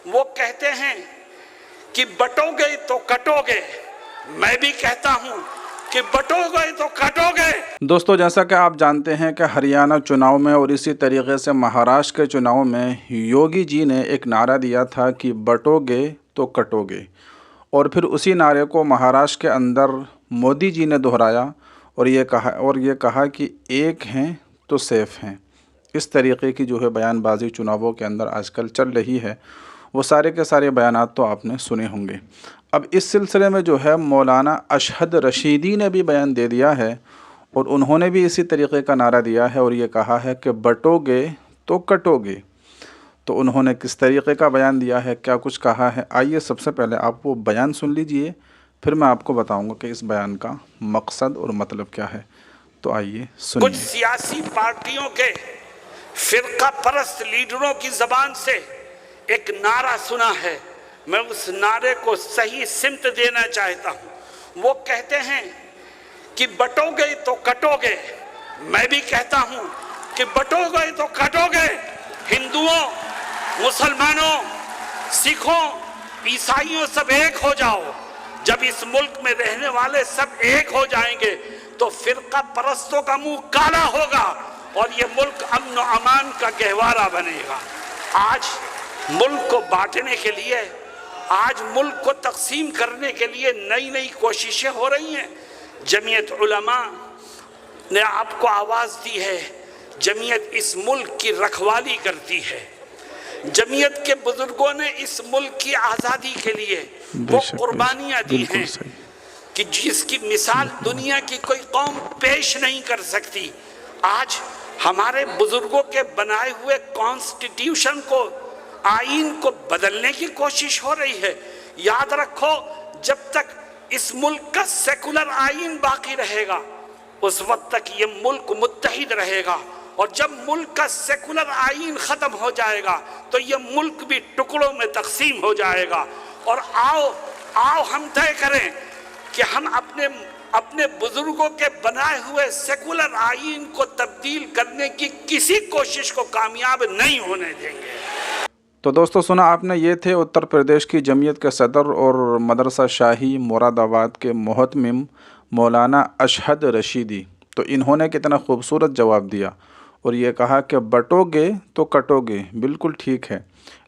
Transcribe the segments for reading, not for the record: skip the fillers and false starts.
وہ کہتے ہیں کہ بٹوگے تو کٹوگے، میں بھی کہتا ہوں کہ بٹوگے تو کٹوگے۔ دوستو، جیسا کہ آپ جانتے ہیں کہ ہریانہ چناؤ میں اور اسی طریقے سے مہاراشٹر کے چناؤ میں یوگی جی نے ایک نعرہ دیا تھا کہ بٹوگے تو کٹوگے، اور پھر اسی نعرے کو مہاراشٹر کے اندر مودی جی نے دہرایا اور یہ کہا کہ ایک ہیں تو سیف ہیں۔ اس طریقے کی جو ہے بیان بازی چناؤوں کے اندر آج کل چل رہی ہے، وہ سارے کے سارے بیانات تو آپ نے سنے ہوں گے۔ اب اس سلسلے میں جو ہے مولانا اشہد رشیدی نے بھی بیان دے دیا ہے، اور انہوں نے بھی اسی طریقے کا نعرہ دیا ہے اور یہ کہا ہے کہ بٹوگے تو کٹوگے۔ تو انہوں نے کس طریقے کا بیان دیا ہے، کیا کچھ کہا ہے، آئیے سب سے پہلے آپ وہ بیان سن لیجئے، پھر میں آپ کو بتاؤں گا کہ اس بیان کا مقصد اور مطلب کیا ہے۔ تو آئیے سنیے۔ کچھ سیاسی پارٹیوں کے فرقہ پرست لیڈروں کی زبان سے ایک نعرہ سنا ہے، میں اس نعرے کو صحیح سمت دینا چاہتا ہوں۔ وہ کہتے ہیں کہ بٹوگے تو کٹوگے، میں بھی کہتا ہوں کہ بٹوگے تو کٹوگے۔ ہندوؤں، مسلمانوں، سکھوں، عیسائیوں سب ایک ہو جاؤ۔ جب اس ملک میں رہنے والے سب ایک ہو جائیں گے تو فرقہ پرستوں کا منہ کالا ہوگا اور یہ ملک امن و امان کا گہوارہ بنے گا۔ آج ملک کو بانٹنے کے لیے، آج ملک کو تقسیم کرنے کے لیے نئی نئی کوششیں ہو رہی ہیں۔ جمعیت علماء نے آپ کو آواز دی ہے، جمعیت اس ملک کی رکھوالی کرتی ہے۔ جمعیت کے بزرگوں نے اس ملک کی آزادی کے لیے وہ قربانیاں دی ہیں کہ جس کی مثال دنیا کی کوئی قوم پیش نہیں کر سکتی۔ آج ہمارے بزرگوں کے بنائے ہوئے کانسٹیٹیوشن کو، آئین کو بدلنے کی کوشش ہو رہی ہے۔ یاد رکھو، جب تک اس ملک کا سیکولر آئین باقی رہے گا اس وقت تک یہ ملک متحد رہے گا، اور جب ملک کا سیکولر آئین ختم ہو جائے گا تو یہ ملک بھی ٹکڑوں میں تقسیم ہو جائے گا۔ اور آؤ ہم طے کریں کہ ہم اپنے بزرگوں کے بنائے ہوئے سیکولر آئین کو تبدیل کرنے کی کسی کوشش کو کامیاب نہیں ہونے دیں گے۔ تو دوستو، سنا آپ نے، یہ تھے اتر پردیش کی جمعیت کے صدر اور مدرسہ شاہی مراد آباد کے محتمم مولانا اشہد رشیدی۔ تو انہوں نے کتنا خوبصورت جواب دیا اور یہ کہا کہ بٹوگے تو کٹوگے، بالکل ٹھیک ہے،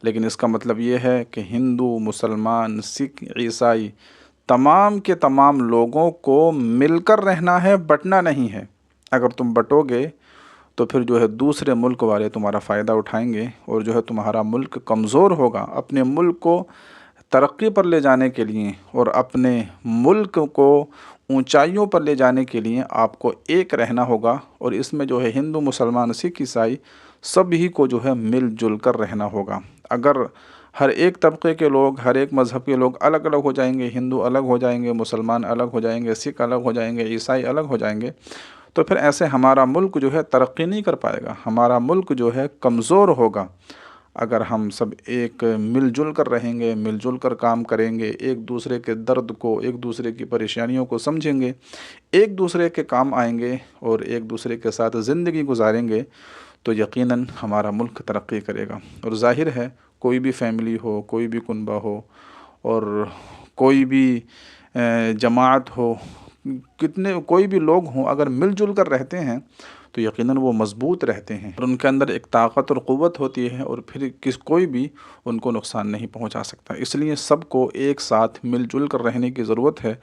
لیکن اس کا مطلب یہ ہے کہ ہندو، مسلمان، سکھ، عیسائی، تمام کے تمام لوگوں کو مل کر رہنا ہے، بٹنا نہیں ہے۔ اگر تم بٹوگے تو پھر جو ہے دوسرے ملک والے تمہارا فائدہ اٹھائیں گے اور جو ہے تمہارا ملک کمزور ہوگا۔ اپنے ملک کو ترقی پر لے جانے کے لیے اور اپنے ملک کو اونچائیوں پر لے جانے کے لیے آپ کو ایک رہنا ہوگا، اور اس میں جو ہے ہندو، مسلمان، سکھ، عیسائی سبھی کو جو ہے مل جل کر رہنا ہوگا۔ اگر ہر ایک طبقے کے لوگ، ہر ایک مذہب کے لوگ الگ الگ ہو جائیں گے، ہندو الگ ہو جائیں گے، مسلمان الگ ہو جائیں گے، سکھ الگ ہو جائیں گے، عیسائی الگ ہو جائیں گے، تو پھر ایسے ہمارا ملک جو ہے ترقی نہیں کر پائے گا، ہمارا ملک جو ہے کمزور ہوگا۔ اگر ہم سب ایک مل جل کر رہیں گے، مل جل کر کام کریں گے، ایک دوسرے کے درد کو، ایک دوسرے کی پریشانیوں کو سمجھیں گے، ایک دوسرے کے کام آئیں گے اور ایک دوسرے کے ساتھ زندگی گزاریں گے، تو یقیناً ہمارا ملک ترقی کرے گا۔ اور ظاہر ہے، کوئی بھی فیملی ہو، کوئی بھی کنبہ ہو اور کوئی بھی جماعت ہو، کوئی بھی لوگ ہوں، اگر مل جل کر رہتے ہیں تو یقیناً وہ مضبوط رہتے ہیں اور ان کے اندر ایک طاقت اور قوت ہوتی ہے، اور پھر کوئی بھی ان کو نقصان نہیں پہنچا سکتا۔ اس لیے سب کو ایک ساتھ مل جل کر رہنے کی ضرورت ہے،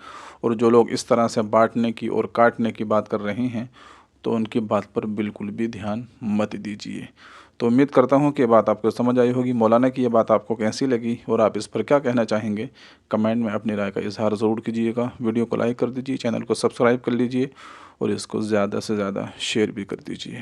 اور جو لوگ اس طرح سے بانٹنے کی اور کاٹنے کی بات کر رہے ہیں تو ان کی بات پر بالکل بھی دھیان مت دیجیے۔ تو امید کرتا ہوں کہ یہ بات آپ کو سمجھ آئی ہوگی۔ مولانا کی یہ بات آپ کو کیسی لگی اور آپ اس پر کیا کہنا چاہیں گے، کمنٹ میں اپنی رائے کا اظہار ضرور کیجیے گا۔ ویڈیو کو لائک کر دیجیے، چینل کو سبسکرائب کر لیجیے اور اس کو زیادہ سے زیادہ شیئر بھی کر دیجیے۔